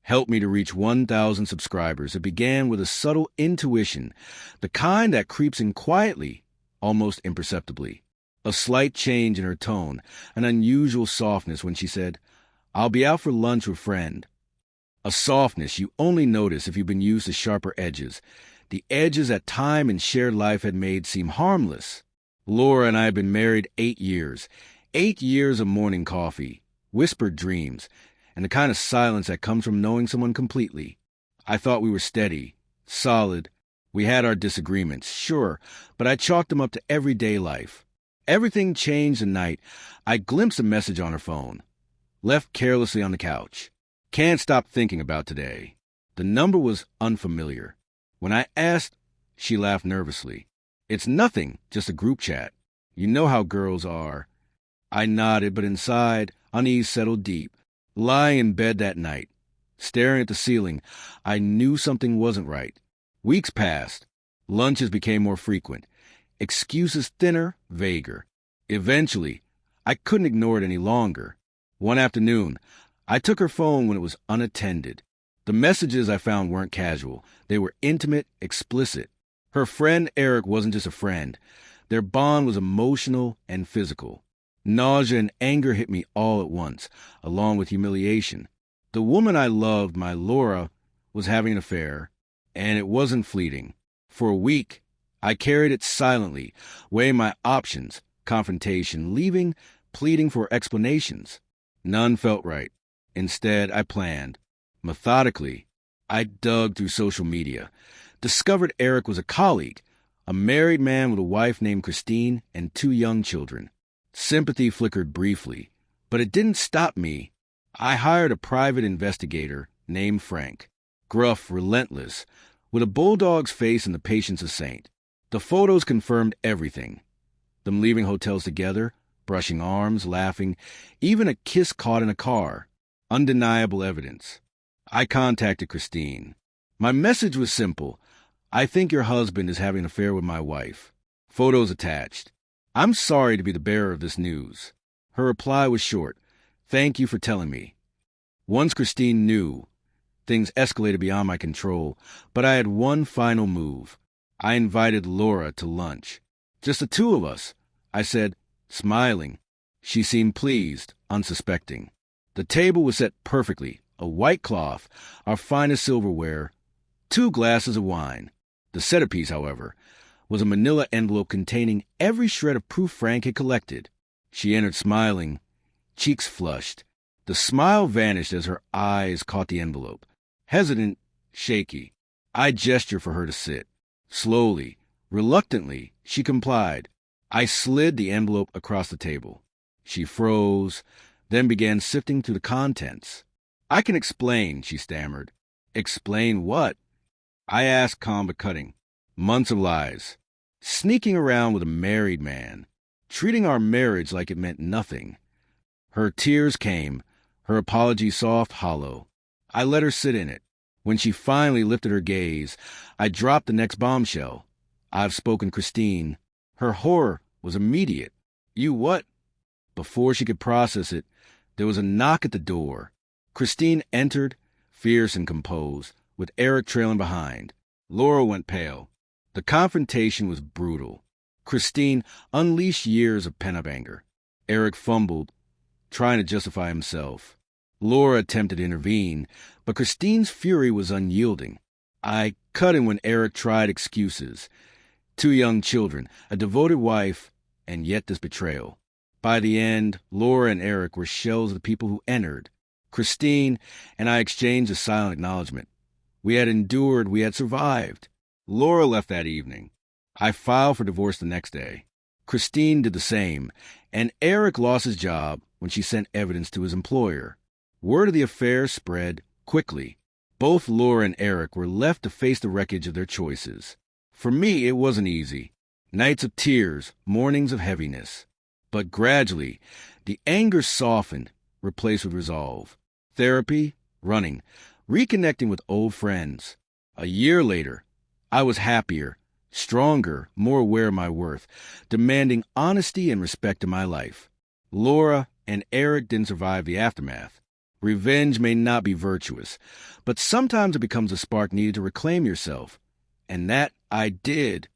helped me to reach 1,000 subscribers. It began with a subtle intuition, the kind that creeps in quietly, almost imperceptibly. A slight change in her tone, an unusual softness when she said, "I'll be out for lunch with a friend." A softness you only notice if you've been used to sharper edges, the edges that time and shared life had made seem harmless. Laura and I had been married 8 years. 8 years of morning coffee, whispered dreams, and the kind of silence that comes from knowing someone completely. I thought we were steady, solid. We had our disagreements, sure, but I chalked them up to everyday life. Everything changed the night I glimpsed a message on her phone, left carelessly on the couch. Can't stop thinking about today. The number was unfamiliar. When I asked, she laughed nervously. "It's nothing, just a group chat. You know how girls are." I nodded, but inside, unease settled deep. Lying in bed that night, staring at the ceiling, I knew something wasn't right. Weeks passed. Lunches became more frequent. Excuses thinner, vaguer. Eventually, I couldn't ignore it any longer. One afternoon, I took her phone when it was unattended. The messages I found weren't casual. They were intimate, explicit. Her friend Eric wasn't just a friend. Their bond was emotional and physical. Nausea and anger hit me all at once, along with humiliation. The woman I loved, my Laura, was having an affair, and it wasn't fleeting. For a week, I carried it silently, weighing my options, confrontation, leaving, pleading for explanations. None felt right. Instead, I planned. Methodically, I dug through social media, discovered Eric was a colleague, a married man with a wife named Christine and 2 young children. Sympathy flickered briefly, but it didn't stop me. I hired a private investigator named Frank, gruff, relentless, with a bulldog's face and the patience of a saint. The photos confirmed everything. Them leaving hotels together, brushing arms, laughing, even a kiss caught in a car. Undeniable evidence. I contacted Christine. My message was simple. "I think your husband is having an affair with my wife." Photos attached. "I'm sorry to be the bearer of this news." Her reply was short. "Thank you for telling me." Once Christine knew, things escalated beyond my control, but I had one final move. I invited Laura to lunch. "Just the 2 of us," I said, smiling. She seemed pleased, unsuspecting. The table was set perfectly, a white cloth, our finest silverware, 2 glasses of wine. The centerpiece, however, was a manila envelope containing every shred of proof Frank had collected. She entered smiling, cheeks flushed. The smile vanished as her eyes caught the envelope. Hesitant, shaky, I gestured for her to sit. Slowly, reluctantly, she complied. I slid the envelope across the table. She froze, then began sifting through the contents. "I can explain," she stammered. "Explain what?" I asked, calm but cutting. "Months of lies. Sneaking around with a married man. Treating our marriage like it meant nothing." Her tears came, her apology soft, hollow. I let her sit in it. When she finally lifted her gaze, I dropped the next bombshell. "I've spoken Christine." Her horror was immediate. "You what?" Before she could process it, there was a knock at the door. Christine entered, fierce and composed, with Eric trailing behind. Laura went pale. The confrontation was brutal. Christine unleashed years of pent-up anger. Eric fumbled, trying to justify himself. Laura attempted to intervene, but Christine's fury was unyielding. I cut in when Eric tried excuses. 2 young children, a devoted wife, and yet this betrayal. By the end, Laura and Eric were shells of the people who entered. Christine and I exchanged a silent acknowledgement. We had endured, we had survived. Laura left that evening. I filed for divorce the next day. Christine did the same, and Eric lost his job when she sent evidence to his employer. Word of the affair spread quickly. Both Laura and Eric were left to face the wreckage of their choices. For me, it wasn't easy. Nights of tears, mornings of heaviness. But gradually, the anger softened, replaced with resolve. Therapy, running, reconnecting with old friends. A year later, I was happier, stronger, more aware of my worth, demanding honesty and respect in my life. Laura and Eric didn't survive the aftermath. Revenge may not be virtuous, but sometimes it becomes a spark needed to reclaim yourself. And that I did.